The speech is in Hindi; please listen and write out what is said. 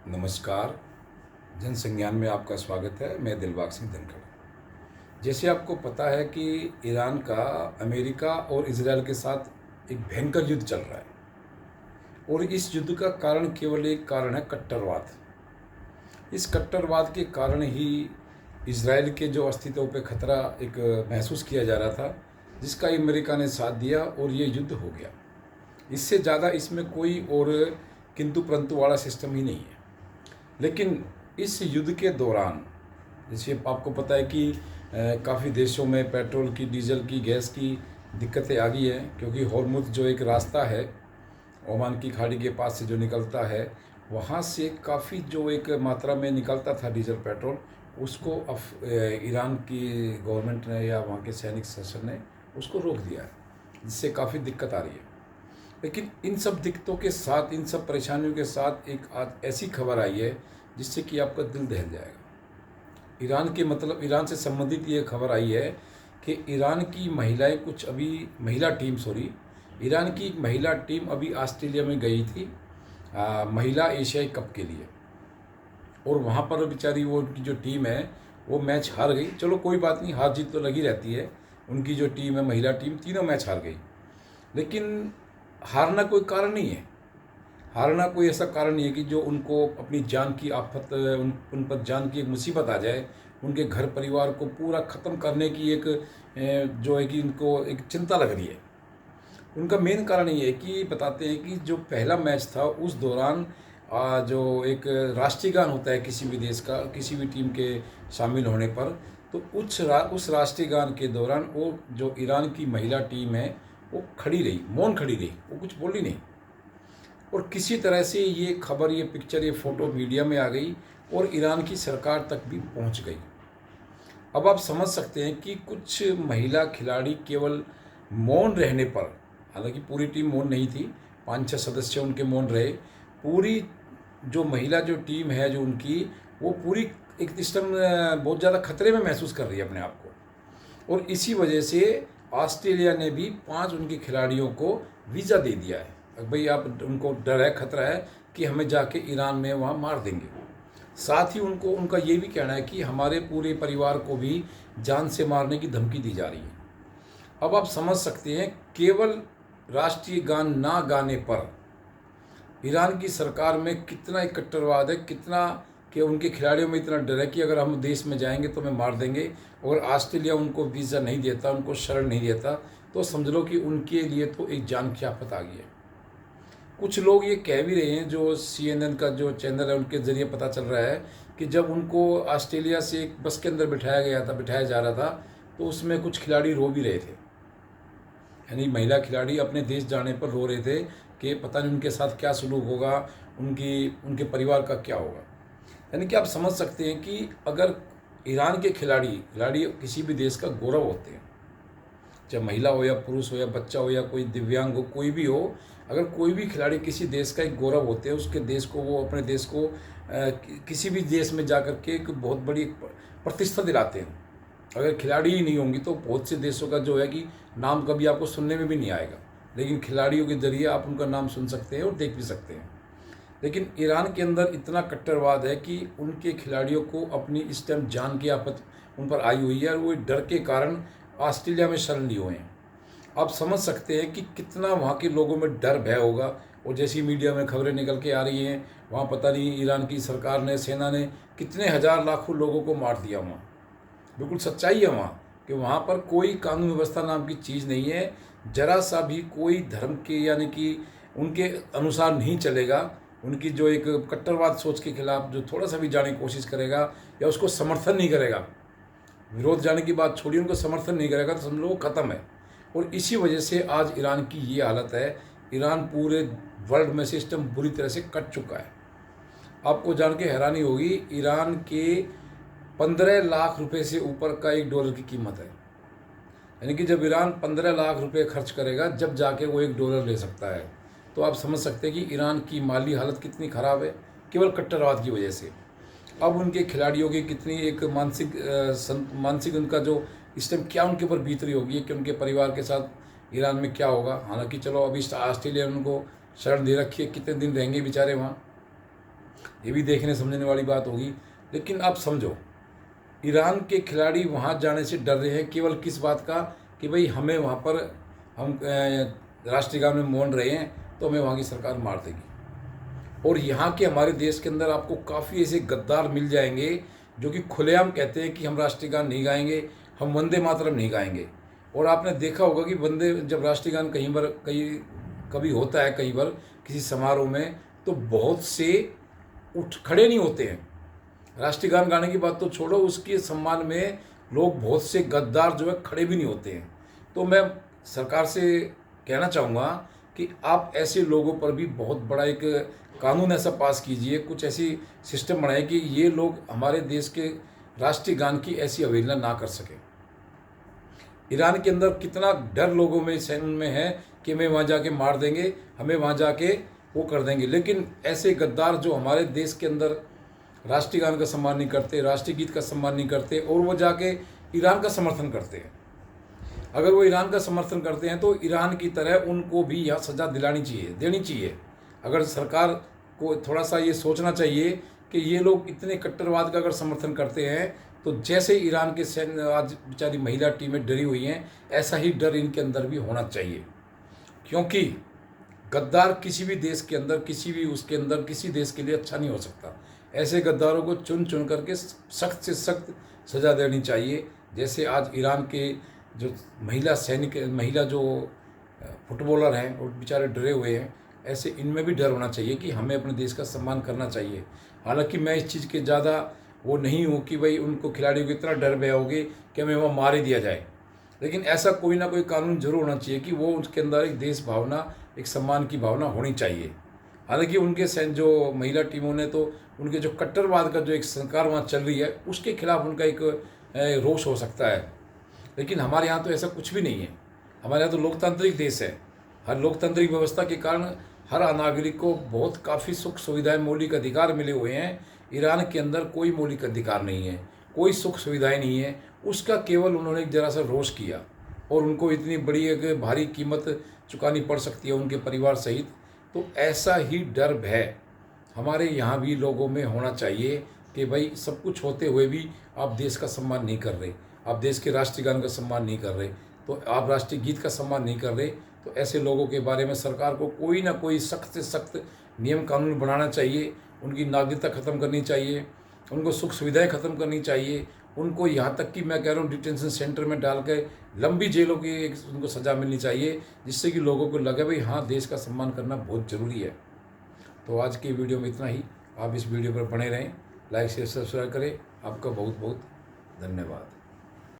नमस्कार। जनसंज्ञान में आपका स्वागत है। मैं दिलबाग सिंह धनखड़। जैसे आपको पता है कि ईरान का अमेरिका और इजराइल के साथ एक भयंकर युद्ध चल रहा है और इस युद्ध का कारण केवल एक कारण है कट्टरवाद। इस कट्टरवाद के कारण ही इजराइल के जो अस्तित्व पे खतरा एक महसूस किया जा रहा था, जिसका अमेरिका ने साथ दिया और ये युद्ध हो गया। इससे ज़्यादा इसमें कोई और किंतु परंतु वाला सिस्टम ही नहीं है। लेकिन इस युद्ध के दौरान जैसे आपको पता है कि काफ़ी देशों में पेट्रोल की, डीजल की, गैस की दिक्कतें आ गई हैं, क्योंकि हॉर्मुज़ जो एक रास्ता है ओमान की खाड़ी के पास से जो निकलता है, वहाँ से काफ़ी जो एक मात्रा में निकलता था डीजल पेट्रोल, उसको ईरान की गवर्नमेंट ने या वहाँ के सैनिक शासन ने उसको रोक दिया है, जिससे काफ़ी दिक्कत आ रही है। लेकिन इन सब दिक्कतों के साथ, इन सब परेशानियों के साथ एक आज ऐसी खबर आई है जिससे कि आपका दिल दहल जाएगा। ईरान से संबंधित ये खबर आई है कि ईरान की महिला टीम अभी ऑस्ट्रेलिया में गई थी महिला एशियाई कप के लिए, और वहाँ पर बेचारी वो उनकी जो टीम है वो मैच हार गई। चलो कोई बात नहीं, हार जीत तो लगी रहती है। उनकी जो टीम है, महिला टीम, तीनों मैच हार गई। लेकिन हारना कोई कारण नहीं है। हारना कोई ऐसा कारण नहीं है कि जो उनको अपनी जान की आफत, उन पर जान की एक मुसीबत आ जाए, उनके घर परिवार को पूरा ख़त्म करने की एक जो है कि उनको एक चिंता लग रही है। उनका मेन कारण ये है कि बताते हैं कि जो पहला मैच था उस दौरान जो एक राष्ट्रीय गान होता है किसी भी देश का, किसी भी टीम के शामिल होने पर, तो उस राष्ट्रीय गान के दौरान वो जो ईरान की महिला टीम है वो खड़ी रही, मौन खड़ी रही, वो कुछ बोली नहीं। और किसी तरह से ये खबर, ये पिक्चर, ये फ़ोटो मीडिया में आ गई और ईरान की सरकार तक भी पहुंच गई। अब आप समझ सकते हैं कि कुछ महिला खिलाड़ी केवल मौन रहने पर, हालांकि पूरी टीम मौन नहीं थी, 5-6 सदस्य उनके मौन रहे, पूरी जो महिला जो टीम है जो उनकी, वो पूरी एक सिस्टम बहुत ज़्यादा खतरे में महसूस कर रही है अपने आप को। और इसी वजह से ऑस्ट्रेलिया ने भी 5 उनके खिलाड़ियों को वीज़ा दे दिया है। भाई आप, उनको डर है, खतरा है कि हमें जाके ईरान में वहाँ मार देंगे। साथ ही उनका ये भी कहना है कि हमारे पूरे परिवार को भी जान से मारने की धमकी दी जा रही है। अब आप समझ सकते हैं, केवल राष्ट्रीय गान ना गाने पर ईरान की सरकार में कितना एक कट्टरवाद है, कितना कि उनके खिलाड़ियों में इतना डर है कि अगर हम देश में जाएंगे तो हमें मार देंगे। और ऑस्ट्रेलिया उनको वीज़ा नहीं देता, उनको शरण नहीं देता, तो समझ लो कि उनके लिए तो एक जान की आफत आ गई है। कुछ लोग ये कह भी रहे हैं, जो CNN का जो चैनल है उनके ज़रिए पता चल रहा है कि जब उनको ऑस्ट्रेलिया से एक बस के अंदर बिठाया जा रहा था, तो उसमें कुछ खिलाड़ी रो भी रहे थे। यानी महिला खिलाड़ी अपने देश जाने पर रो रहे थे कि पता नहीं उनके साथ क्या सलूक होगा, उनके परिवार का क्या होगा। यानी कि आप समझ सकते हैं कि अगर ईरान के खिलाड़ी किसी भी देश का गौरव होते हैं, चाहे महिला हो या पुरुष हो या बच्चा हो या कोई दिव्यांग हो, कोई भी हो, अगर कोई भी खिलाड़ी किसी देश का एक गौरव होते हैं, उसके देश को, वो अपने देश को किसी भी देश में जाकर के एक बहुत बड़ी प्रतिष्ठा दिलाते हैं। अगर खिलाड़ी ही नहीं होंगी तो बहुत से देशों का जो है कि नाम कभी आपको सुनने में भी नहीं आएगा, लेकिन खिलाड़ियों के जरिए आप उनका नाम सुन सकते हैं और देख भी सकते हैं। लेकिन ईरान के अंदर इतना कट्टरवाद है कि उनके खिलाड़ियों को अपनी इस टाइम जान की आफत उन पर आई हुई है, और वो डर के कारण ऑस्ट्रेलिया में शरण लिए हुए हैं। आप समझ सकते हैं कि कितना वहाँ के लोगों में डर भय होगा। और जैसी मीडिया में खबरें निकल के आ रही हैं, वहाँ पता नहीं ईरान की सरकार ने, सेना ने कितने हज़ार लाखों लोगों को मार दिया। वहाँ बिल्कुल सच्चाई है वहाँ कि वहाँ पर कोई कानून व्यवस्था नाम की चीज़ नहीं है। जरा सा भी कोई धर्म के, यानी कि उनके अनुसार नहीं चलेगा। उनकी जो एक कट्टरवाद सोच के खिलाफ जो थोड़ा सा भी जाने की कोशिश करेगा या उसको समर्थन नहीं करेगा, विरोध जाने की बात छोड़िए, उनको समर्थन नहीं करेगा, तो समझ लो वो ख़त्म है। और इसी वजह से आज ईरान की ये हालत है। ईरान पूरे वर्ल्ड में सिस्टम बुरी तरह से कट चुका है। आपको जान के हैरानी होगी, ईरान के 15 लाख रुपए से ऊपर का $1 की कीमत है। यानी कि जब ईरान 15 लाख रुपए खर्च करेगा, जब जाके वो $1 ले सकता है। तो आप समझ सकते हैं कि ईरान की माली हालत कितनी ख़राब है, केवल कट्टरवाद की वजह से। अब उनके खिलाड़ियों की कितनी एक मानसिक उनका जो इस टाइम क्या उनके ऊपर बीत रही होगी कि उनके परिवार के साथ ईरान में क्या होगा। हालांकि चलो अभी ऑस्ट्रेलिया ने उनको शरण दे रखी है, कितने दिन रहेंगे बेचारे वहाँ। ये भी देखने समझने वाली बात होगी। लेकिन आप समझो, ईरान के खिलाड़ी वहाँ जाने से डर रहे हैं केवल किस बात का, कि भाई हमें वहाँ पर हम राष्ट्रीय गान में मौन रहे हैं तो हमें वहाँ की सरकार मार देगी। और यहाँ के हमारे देश के अंदर आपको काफ़ी ऐसे गद्दार मिल जाएंगे जो कि खुलेआम कहते हैं कि हम राष्ट्रीय गान नहीं गाएंगे, हम वंदे मातरम नहीं गाएंगे। और आपने देखा होगा कि जब राष्ट्रीय गान कभी होता है, कई बार किसी समारोह में, तो बहुत से उठ खड़े नहीं होते हैं। राष्ट्रीय गान गाने की बात तो छोड़ो, उसके सम्मान में लोग बहुत से गद्दार जो है खड़े भी नहीं होते हैं। तो मैं सरकार से कहना चाहूँगा कि आप ऐसे लोगों पर भी बहुत बड़ा एक कानून ऐसा पास कीजिए, कुछ ऐसी सिस्टम बनाए कि ये लोग हमारे देश के राष्ट्रीय गान की ऐसी अवहेलना ना कर सकें। ईरान के अंदर कितना डर लोगों में सैन में है कि हमें वहाँ जाके मार देंगे, हमें वहाँ जाके वो कर देंगे। लेकिन ऐसे गद्दार जो हमारे देश के अंदर राष्ट्रीय गान का सम्मान नहीं करते, राष्ट्रीय गीत का सम्मान नहीं करते, और वो जाके ईरान का समर्थन करते हैं। अगर वो ईरान का समर्थन करते हैं तो ईरान की तरह उनको भी यहाँ सज़ा देनी चाहिए। अगर सरकार को थोड़ा सा ये सोचना चाहिए कि ये लोग इतने कट्टरवाद का अगर समर्थन करते हैं तो जैसे ईरान के सैन्य आज बेचारी महिला टीमें डरी हुई हैं, ऐसा ही डर इनके अंदर भी होना चाहिए। क्योंकि गद्दार किसी भी देश के अंदर, किसी देश के लिए अच्छा नहीं हो सकता। ऐसे गद्दारों को चुन चुन करके सख्त से सख्त सज़ा देनी चाहिए। जैसे आज ईरान के जो महिला जो फुटबॉलर हैं वो बेचारे डरे हुए हैं, ऐसे इनमें भी डर होना चाहिए कि हमें अपने देश का सम्मान करना चाहिए। हालांकि मैं इस चीज़ के ज़्यादा वो नहीं हूँ कि भाई उनको खिलाड़ियों को इतना डर भय होगी कि हमें वहाँ मार ही दिया जाए, लेकिन ऐसा कोई ना कोई कानून जरूर होना चाहिए कि वो उसके अंदर एक देश भावना, एक सम्मान की भावना होनी चाहिए। हालांकि उनके जो महिला टीमों ने तो उनके जो कट्टरवाद का जो एक सरकार वहाँ चल रही है उसके खिलाफ उनका एक रोष हो सकता है। लेकिन हमारे यहाँ तो ऐसा कुछ भी नहीं है। हमारे यहाँ तो लोकतांत्रिक देश है। हर लोकतांत्रिक व्यवस्था के कारण हर नागरिक को बहुत काफ़ी सुख सुविधाएं, मौलिक अधिकार मिले हुए हैं। ईरान के अंदर कोई मौलिक अधिकार नहीं है, कोई सुख सुविधाएं नहीं है। उसका केवल उन्होंने एक जरा सा रोष किया और उनको इतनी बड़ी एक भारी कीमत चुकानी पड़ सकती है उनके परिवार सहित। तो ऐसा ही डर भय हमारे यहाँ भी लोगों में होना चाहिए कि भाई सब कुछ होते हुए भी आप देश का सम्मान नहीं कर रहे, आप देश के राष्ट्रीय गान का सम्मान नहीं कर रहे, तो आप राष्ट्रीय गीत का सम्मान नहीं कर रहे। तो ऐसे लोगों के बारे में सरकार को कोई ना कोई सख्त से सख्त नियम कानून बनाना चाहिए। उनकी नागरिकता ख़त्म करनी चाहिए, उनको सुख सुविधाएं ख़त्म करनी चाहिए। उनको यहाँ तक कि मैं कह रहा हूँ डिटेंशन सेंटर में डाल के लंबी जेलों की उनको सज़ा मिलनी चाहिए, जिससे कि लोगों को लगे भाई हाँ देश का सम्मान करना बहुत ज़रूरी है। तो आज की वीडियो में इतना ही। आप इस वीडियो पर बने रहें, लाइक शेयर सब्सक्राइब करें। आपका बहुत बहुत धन्यवाद।